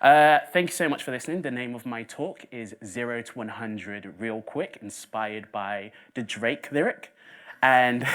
Thank you so much for listening. The name of my talk is 0 to 100 Real Quick, inspired by the Drake lyric. And,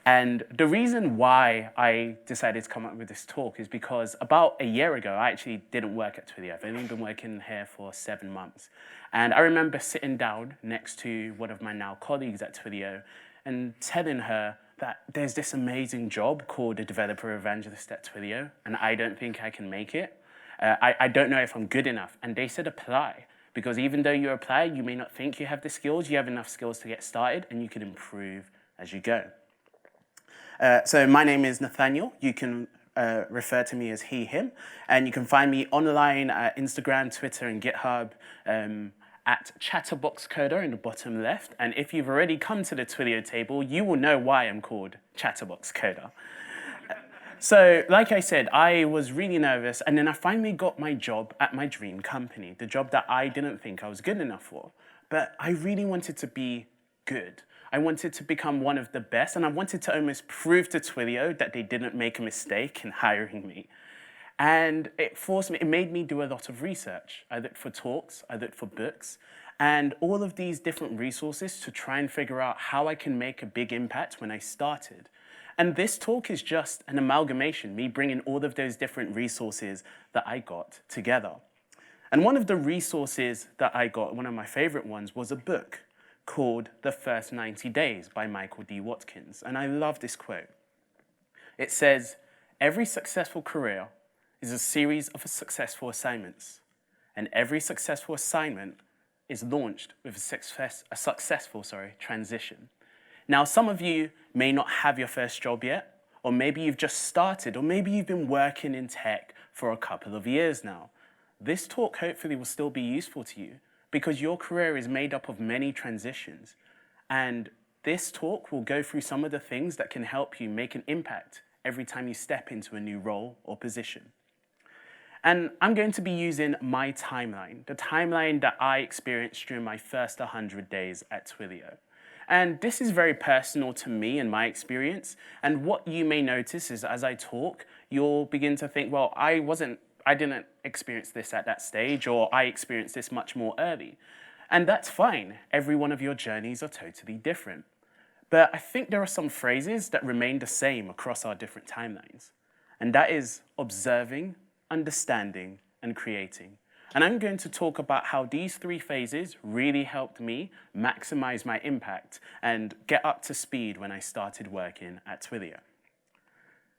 and the reason why I decided to come up with this talk is because about a year ago, I actually didn't work at Twilio. I've only been working here for 7 months. And I remember sitting down next to one of my now colleagues at Twilio and telling her that there's this amazing job called a developer evangelist at Twilio, and I don't think I can make it. I don't know if I'm good enough. And they said apply, because even though you apply, you may not think you have the skills, you have enough skills to get started, and you can improve as you go. So my name is Nathaniel. You can refer to me as he, him, and you can find me online at Instagram, Twitter, and GitHub at Chatterboxcoder in the bottom left. And if you've already come to the Twilio table, you will know why I'm called Chatterboxcoder. So, like I said, I was really nervous, and then I finally got my job at my dream company, the job that I didn't think I was good enough for. But I really wanted to be good. I wanted to become one of the best, and I wanted to almost prove to Twilio that they didn't make a mistake in hiring me. And it made me do a lot of research. I looked for talks, I looked for books, and all of these different resources to try and figure out how I can make a big impact when I started. And this talk is just an amalgamation, me bringing all of those different resources that I got together. And one of the resources that I got, one of my favorite ones, was a book called The First 90 Days by Michael D. Watkins. And I love this quote. It says, "Every successful career is a series of successful assignments, and every successful assignment is launched with a successful transition." Now, some of you may not have your first job yet, or maybe you've just started, or maybe you've been working in tech for a couple of years now. This talk hopefully will still be useful to you because your career is made up of many transitions. And this talk will go through some of the things that can help you make an impact every time you step into a new role or position. And I'm going to be using my timeline, the timeline that I experienced during my first 100 days at Twilio. And this is very personal to me and my experience. And what you may notice is as I talk, you'll begin to think, well, I didn't experience this at that stage, or I experienced this much more early. And that's fine. Every one of your journeys are totally different. But I think there are some phrases that remain the same across our different timelines. And that is observing, understanding, and creating. And I'm going to talk about how these 3 phases really helped me maximize my impact and get up to speed when I started working at Twilio.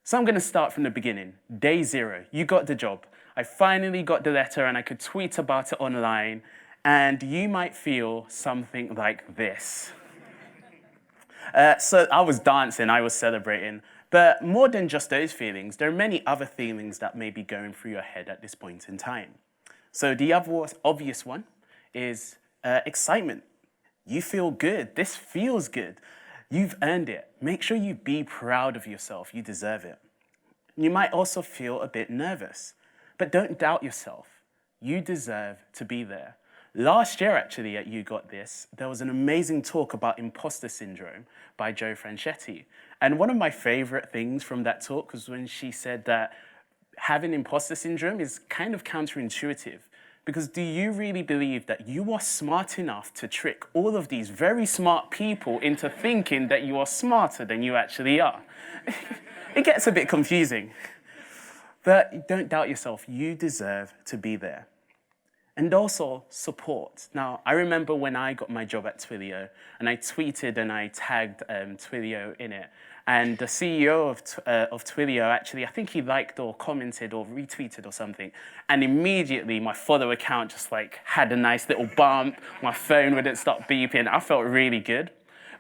So I'm going to start from the beginning. Day 0, you got the job. I finally got the letter and I could tweet about it online. And you might feel something like this. So I was dancing, I was celebrating. But more than just those feelings, there are many other feelings that may be going through your head at this point in time. So the obvious one is excitement. You feel good. This feels good. You've earned it. Make sure you be proud of yourself. You deserve it. You might also feel a bit nervous, but don't doubt yourself. You deserve to be there. Last year, actually, at You Got This, there was an amazing talk about imposter syndrome by Joe Franchetti. And one of my favorite things from that talk was when she said that having imposter syndrome is kind of counterintuitive. Because do you really believe that you are smart enough to trick all of these very smart people into thinking that you are smarter than you actually are? It gets a bit confusing. But don't doubt yourself. You deserve to be there. And also support. Now, I remember when I got my job at Twilio, and I tweeted and I tagged Twilio in it. And the CEO of Twilio actually, I think he liked or commented or retweeted or something. And immediately my follow account just had a nice little bump. My phone wouldn't stop beeping. I felt really good.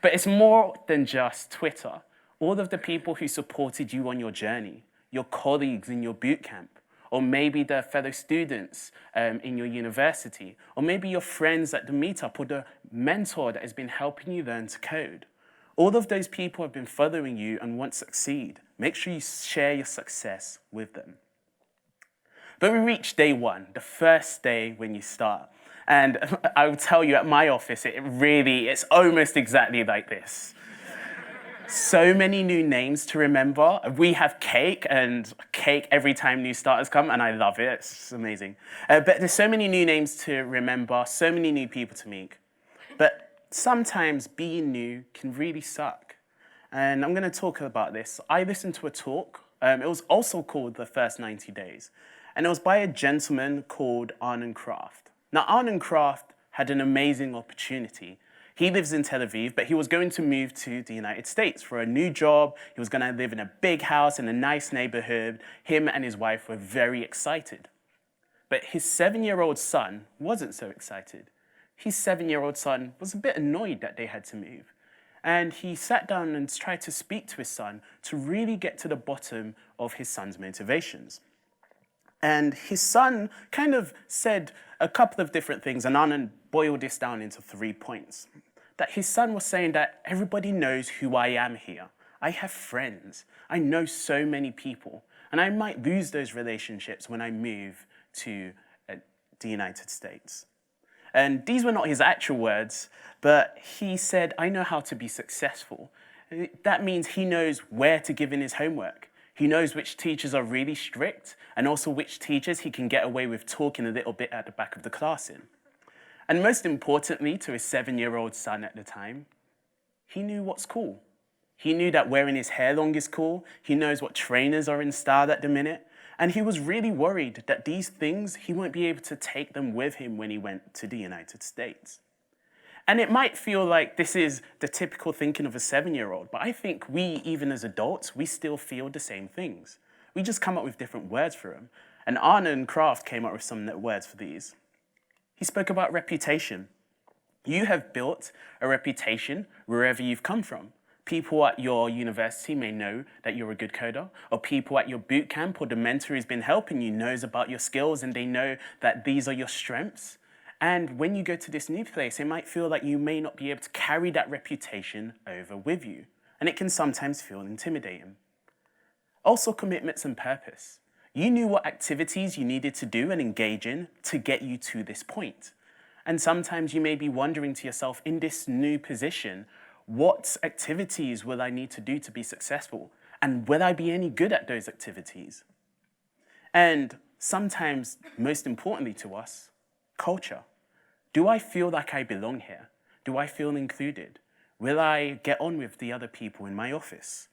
But it's more than just Twitter. All of the people who supported you on your journey, your colleagues in your boot camp, or maybe the fellow students in your university, or maybe your friends at the meetup, or the mentor that has been helping you learn to code. All of those people have been following you and want to succeed. Make sure you share your success with them. But we reach day 1, the first day when you start. And I will tell you, at my office, it's almost exactly like this. So many new names to remember. We have cake, and cake every time new starters come, and I love it. It's amazing. But there's so many new names to remember, so many new people to meet. But sometimes being new can really suck. And I'm going to talk about this. I listened to a talk. It was also called The First 90 Days. And it was by a gentleman called Arnon Kraft. Now, Arnon Kraft had an amazing opportunity. He lives in Tel Aviv, but he was going to move to the United States for a new job. He was going to live in a big house in a nice neighborhood. Him and his wife were very excited. But his 7-year-old son wasn't so excited. His 7-year-old son was a bit annoyed that they had to move. And he sat down and tried to speak to his son to really get to the bottom of his son's motivations. And his son kind of said a couple of different things, and Anand boiled this down into 3 points. That his son was saying that everybody knows who I am here. I have friends. I know so many people. And I might lose those relationships when I move to the United States. And these were not his actual words, but he said, I know how to be successful. That means he knows where to give in his homework. He knows which teachers are really strict and also which teachers he can get away with talking a little bit at the back of the class in. And most importantly, to his 7-year-old son at the time, he knew what's cool. He knew that wearing his hair long is cool. He knows what trainers are in style at the minute. And he was really worried that these things, he won't be able to take them with him when he went to the United States. And it might feel like this is the typical thinking of a 7-year-old, but I think we, even as adults, we still feel the same things. We just come up with different words for them. And Arnon Kraft came up with some words for these. He spoke about reputation. You have built a reputation wherever you've come from. People at your university may know that you're a good coder, or people at your boot camp or the mentor who's been helping you knows about your skills and they know that these are your strengths. And when you go to this new place, it might feel like you may not be able to carry that reputation over with you. And it can sometimes feel intimidating. Also, commitments and purpose. You knew what activities you needed to do and engage in to get you to this point. And sometimes you may be wondering to yourself, in this new position, what activities will I need to do to be successful? And will I be any good at those activities? And sometimes, most importantly to us, culture. Do I feel like I belong here? Do I feel included? Will I get on with the other people in my office?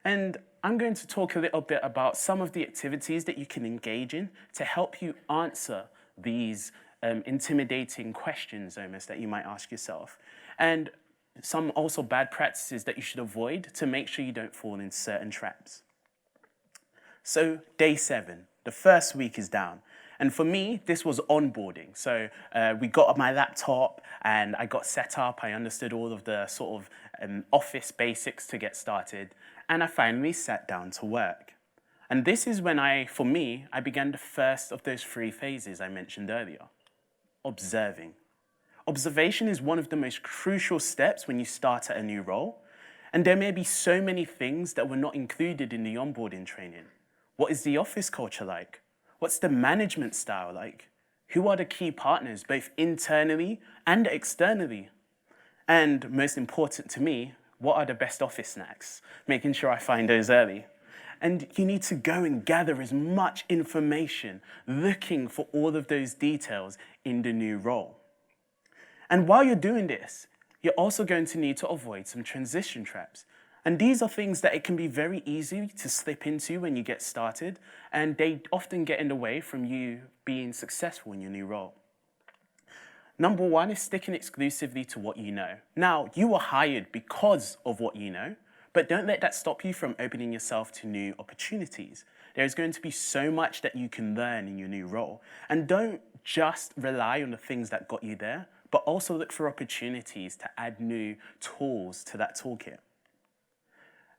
And I'm going to talk a little bit about some of the activities that you can engage in to help you answer these intimidating questions almost that you might ask yourself. And some also bad practices that you should avoid to make sure you don't fall in certain traps. So day 7, the first week is down. And for me, this was onboarding. So we got my laptop and I got set up. I understood all of the sort of office basics to get started. And I finally sat down to work. And this is when I began the first of those 3 phases I mentioned earlier, observing. Observation is one of the most crucial steps when you start at a new role. And there may be so many things that were not included in the onboarding training. What is the office culture like? What's the management style like? Who are the key partners, both internally and externally? And most important to me, what are the best office snacks? Making sure I find those early. And you need to go and gather as much information, looking for all of those details in the new role. And while you're doing this, you're also going to need to avoid some transition traps. And these are things that it can be very easy to slip into when you get started, and they often get in the way from you being successful in your new role. Number 1 is sticking exclusively to what you know. Now, you were hired because of what you know, but don't let that stop you from opening yourself to new opportunities. There's going to be so much that you can learn in your new role. And don't just rely on the things that got you there, but also look for opportunities to add new tools to that toolkit.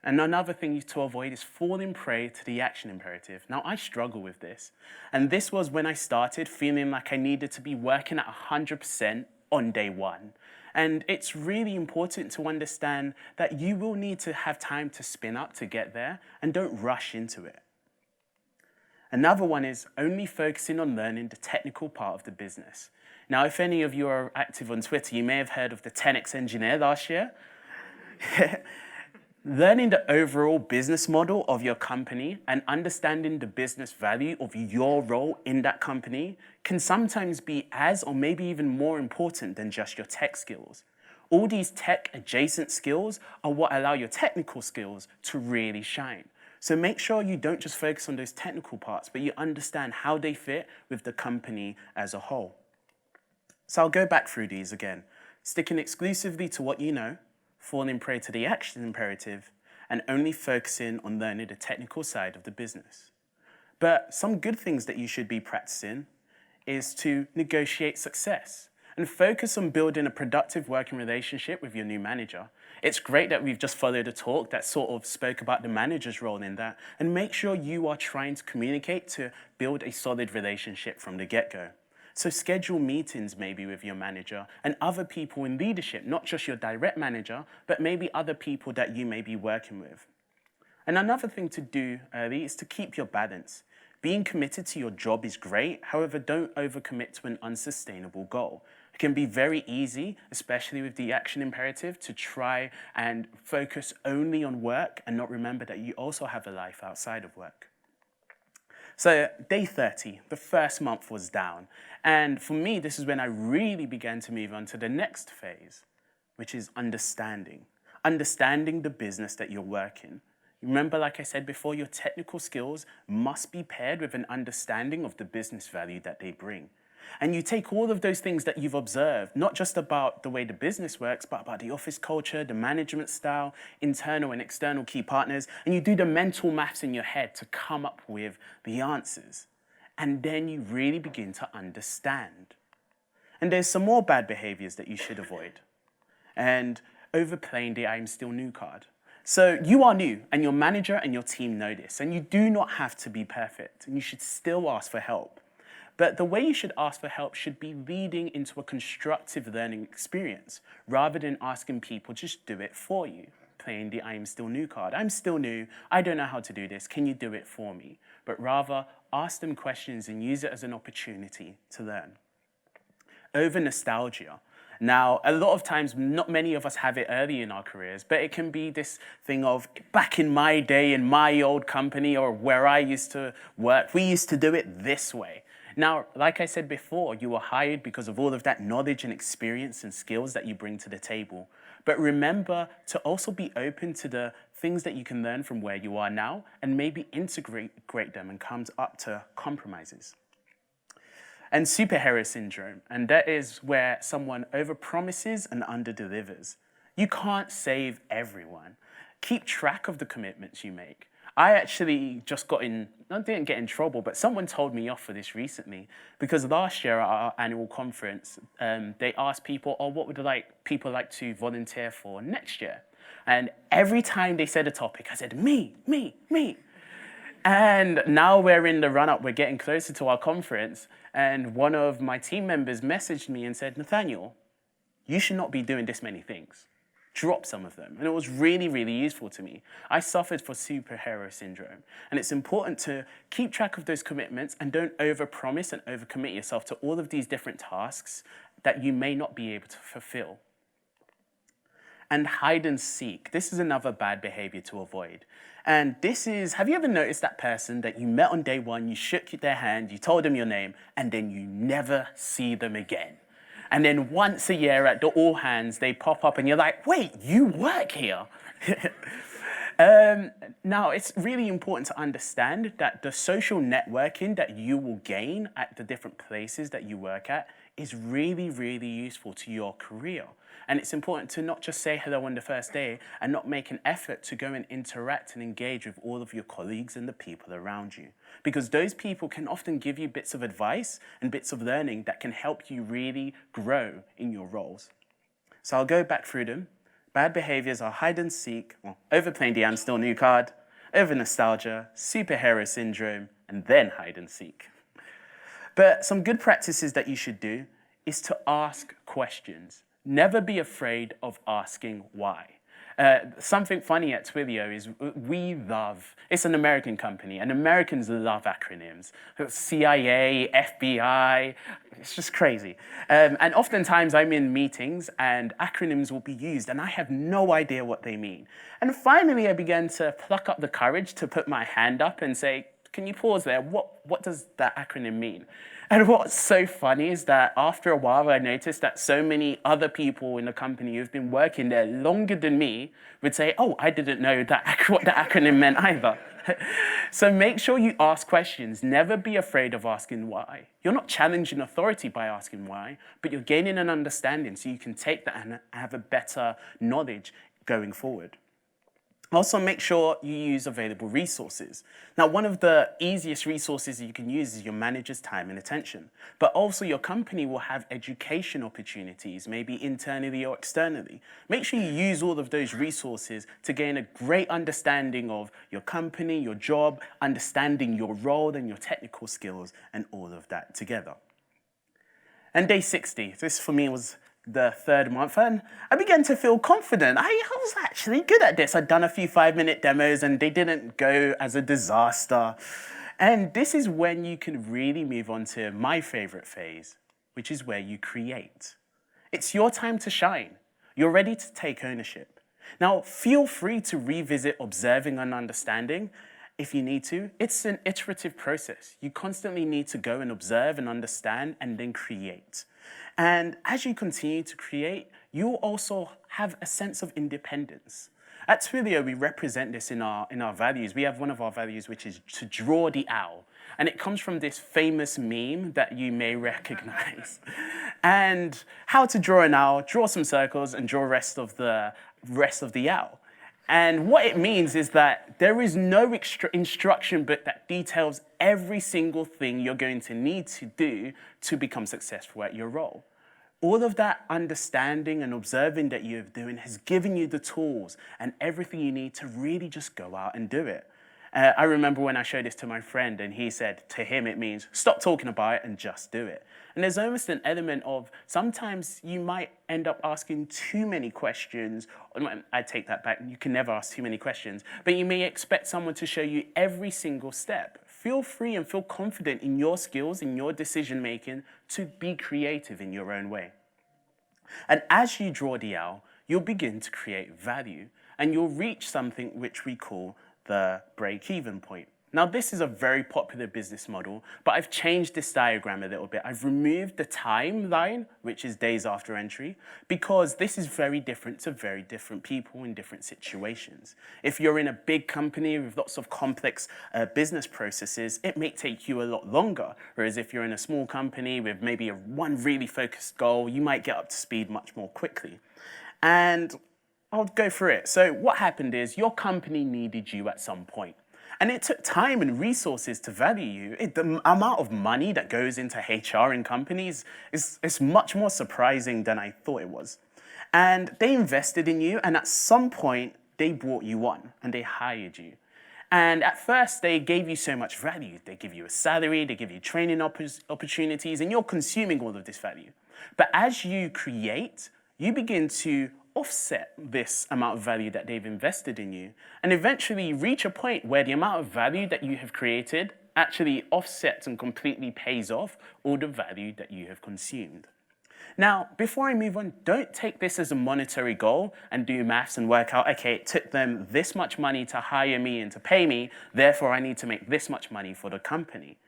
And another thing to avoid is falling prey to the action imperative. Now, I struggle with this. And this was when I started feeling like I needed to be working at 100% on day 1. And it's really important to understand that you will need to have time to spin up to get there, and don't rush into it. Another one is only focusing on learning the technical part of the business. Now, if any of you are active on Twitter, you may have heard of the 10x engineer last year. Learning the overall business model of your company and understanding the business value of your role in that company can sometimes be as or maybe even more important than just your tech skills. All these tech adjacent skills are what allow your technical skills to really shine. So make sure you don't just focus on those technical parts, but you understand how they fit with the company as a whole. So I'll go back through these again, sticking exclusively to what you know, falling prey to the action imperative, and only focusing on learning the technical side of the business. But some good things that you should be practicing is to negotiate success and focus on building a productive working relationship with your new manager. It's great that we've just followed a talk that sort of spoke about the manager's role in that, and make sure you are trying to communicate to build a solid relationship from the get-go. So schedule meetings maybe with your manager and other people in leadership, not just your direct manager, but maybe other people that you may be working with. And another thing to do early is to keep your balance. Being committed to your job is great, however, don't overcommit to an unsustainable goal. It can be very easy, especially with the action imperative, to try and focus only on work and not remember that you also have a life outside of work. So day 30, the first month was down. And for me, this is when I really began to move on to the next phase, which is understanding. Understanding the business that you're working. Remember, like I said before, your technical skills must be paired with an understanding of the business value that they bring. And you take all of those things that you've observed, not just about the way the business works, but about the office culture, the management style, internal and external key partners, and you do the mental maths in your head to come up with the answers. And then you really begin to understand. And there's some more bad behaviors that you should avoid. And overplaying the I'm still new card. So you are new, and your manager and your team know this, and you do not have to be perfect, and you should still ask for help. But the way you should ask for help should be leading into a constructive learning experience, rather than asking people to just do it for you, playing the I'm still new card. I'm still new, I don't know how to do this, can you do it for me? But rather, ask them questions and use it as an opportunity to learn. Over nostalgia. Now, a lot of times, not many of us have it early in our careers, but it can be this thing of back in my day, in my old company, or where I used to work, we used to do it this way. Now, like I said before, you were hired because of all of that knowledge and experience and skills that you bring to the table. But remember to also be open to the things that you can learn from where you are now and maybe integrate them and come up to compromises. And superhero syndrome, and that is where someone overpromises and underdelivers. You can't save everyone. Keep track of the commitments you make. I actually didn't get in trouble, but someone told me off for this recently because last year at our annual conference, they asked people, what would people like to volunteer for next year? And every time they said a topic, I said, me. And now we're in the run-up, we're getting closer to our conference, and one of my team members messaged me and said, Nathaniel, you should not be doing this many things. Drop some of them. And it was really, really useful to me. I suffered from superhero syndrome. And it's important to keep track of those commitments and don't overpromise and overcommit yourself to all of these different tasks that you may not be able to fulfill. And hide and seek. This is another bad behavior to avoid. And this is, have you ever noticed that person that you met on day one, you shook their hand, you told them your name, and then you never see them again? And then once a year at the all hands, they pop up and you're like, wait, you work here? Now, it's really important to understand that the social networking that you will gain at the different places that you work at is really, really useful to your career. And it's important to not just say hello on the first day and not make an effort to go and interact and engage with all of your colleagues and the people around you. Because those people can often give you bits of advice and bits of learning that can help you really grow in your roles. So I'll go back through them. Bad behaviors are hide and seek, overplaying the I'm still new card, over nostalgia, superhero syndrome, and then hide and seek. But some good practices that you should do is to ask questions. Never be afraid of asking why. Something funny at Twilio is it's an American company, and Americans love acronyms. CIA, FBI, It's just crazy. And oftentimes I'm in meetings and acronyms will be used and I have no idea what they mean. And finally I began to pluck up the courage to put my hand up and say, can you pause there? What does that acronym mean? And what's so funny is that after a while, I noticed that so many other people in the company who've been working there longer than me would say, oh, I didn't know what the acronym meant either. So make sure you ask questions. Never be afraid of asking why. You're not challenging authority by asking why, but you're gaining an understanding so you can take that and have a better knowledge going forward. Also, make sure you use available resources. Now, one of the easiest resources you can use is your manager's time and attention. But also, your company will have education opportunities, maybe internally or externally. Make sure you use all of those resources to gain a great understanding of your company, your job, understanding your role and your technical skills, and all of that together. And day 60, this for me was the third month, and I began to feel confident. I was actually good at this. I'd done a few 5-minute demos and they didn't go as a disaster. And this is when you can really move on to my favorite phase, which is where you create. It's your time to shine. You're ready to take ownership. Now, feel free to revisit observing and understanding if you need to. It's an iterative process. You constantly need to go and observe and understand and then create. And as you continue to create, you'll also have a sense of independence. At Twilio, we represent this in our values. We have one of our values, which is to draw the owl. And it comes from this famous meme that you may recognize. And how to draw an owl, draw some circles, and draw rest of the owl. And what it means is that there is no instruction book that details every single thing you're going to need to do to become successful at your role. All of that understanding and observing that you're doing has given you the tools and everything you need to really just go out and do it. I remember when I showed this to my friend and he said to him it means stop talking about it and just do it. And there's almost an element of sometimes you might end up asking too many questions. I take that back, you can never ask too many questions, but you may expect someone to show you every single step. Feel free and feel confident in your skills, in your decision making, to be creative in your own way. And as you draw the owl, you'll begin to create value and you'll reach something which we call the break-even point. Now, this is a very popular business model, but I've changed this diagram a little bit. I've removed the timeline, which is days after entry, because this is very different to very different people in different situations. If you're in a big company with lots of complex business processes, it may take you a lot longer. Whereas if you're in a small company with maybe one really focused goal, you might get up to speed much more quickly. And I'll go through it. So what happened is your company needed you at some point. And it took time and resources to value you. The amount of money that goes into HR in companies is much more surprising than I thought it was. And they invested in you, and at some point, they brought you on, and they hired you. And at first, they gave you so much value. They give you a salary, they give you training opportunities, and you're consuming all of this value. But as you create, you begin to offset this amount of value that they've invested in you and eventually reach a point where the amount of value that you have created actually offsets and completely pays off all the value that you have consumed. Now, before I move on, don't take this as a monetary goal and do maths and work out, okay, it took them this much money to hire me and to pay me, therefore I need to make this much money for the company.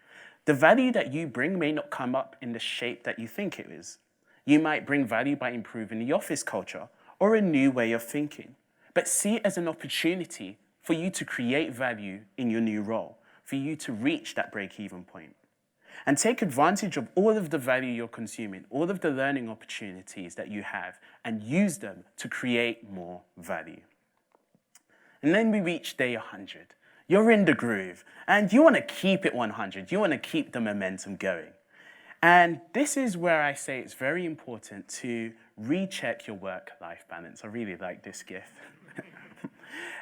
The value that you bring may not come up in the shape that you think it is. You might bring value by improving the office culture or a new way of thinking. But see it as an opportunity for you to create value in your new role, for you to reach that break-even point. And take advantage of all of the value you're consuming, all of the learning opportunities that you have, and use them to create more value. And then we reach day 100. You're in the groove, and you want to keep it 100. You want to keep the momentum going. And this is where I say it's very important to recheck your work-life balance. I really like this GIF.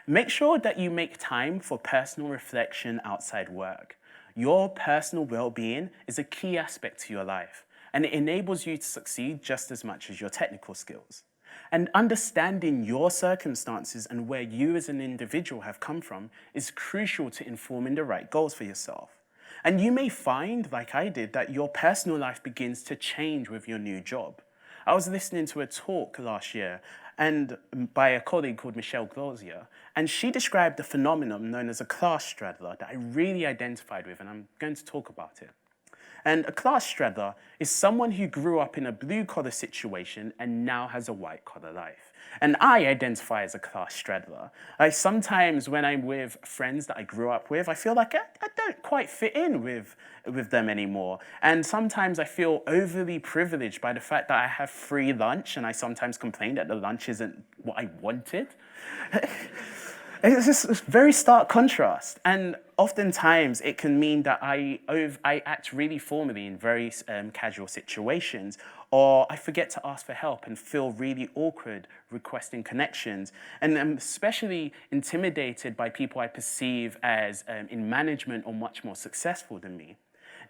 Make sure that you make time for personal reflection outside work. Your personal well-being is a key aspect to your life, and it enables you to succeed just as much as your technical skills. And understanding your circumstances and where you as an individual have come from is crucial to informing the right goals for yourself. And you may find, like I did, that your personal life begins to change with your new job. I was listening to a talk last year and by a colleague called Michelle Glosia, and she described a phenomenon known as a class straddler that I really identified with, and I'm going to talk about it. And a class straddler is someone who grew up in a blue-collar situation and now has a white-collar life. And I identify as a class straddler. Sometimes when I'm with friends that I grew up with, I feel like I don't quite fit in with them anymore. And sometimes I feel overly privileged by the fact that I have free lunch, and I sometimes complain that the lunch isn't what I wanted. It's just a very stark contrast. And oftentimes it can mean that I act really formally in very casual situations, or I forget to ask for help and feel really awkward requesting connections. And I'm especially intimidated by people I perceive as in management or much more successful than me.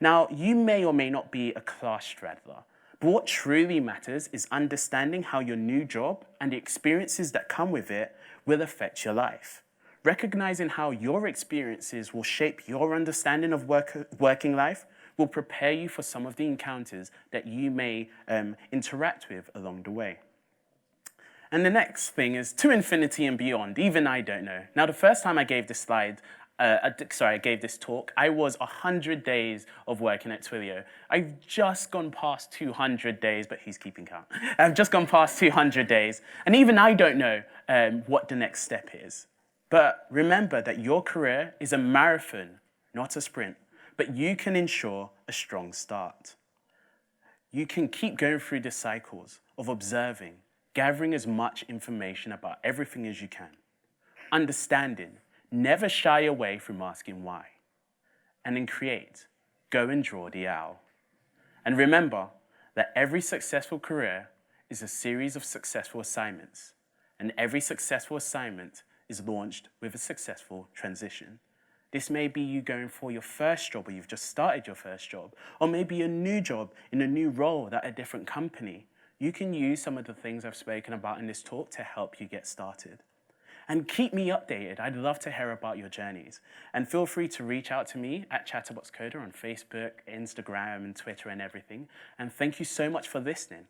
Now, you may or may not be a class straddler, but what truly matters is understanding how your new job and the experiences that come with it will affect your life. Recognizing how your experiences will shape your understanding of working life will prepare you for some of the encounters that you may interact with along the way. And the next thing is to infinity and beyond. Even I don't know. Now, the first time I gave this I gave this talk, I was 100 days of working at Twilio. I've just gone past 200 days, but he's keeping count. I've just gone past 200 days, and even I don't know what the next step is. But remember that your career is a marathon, not a sprint, but you can ensure a strong start. You can keep going through the cycles of observing, gathering as much information about everything as you can, understanding, never shy away from asking why. And then create. Go and draw the owl. And remember that every successful career is a series of successful assignments. And every successful assignment is launched with a successful transition. This may be you going for your first job, or you've just started your first job, or maybe a new job in a new role at a different company. You can use some of the things I've spoken about in this talk to help you get started. And keep me updated. I'd love to hear about your journeys. And feel free to reach out to me at Chatterbox Coder on Facebook, Instagram, and Twitter and everything. And thank you so much for listening.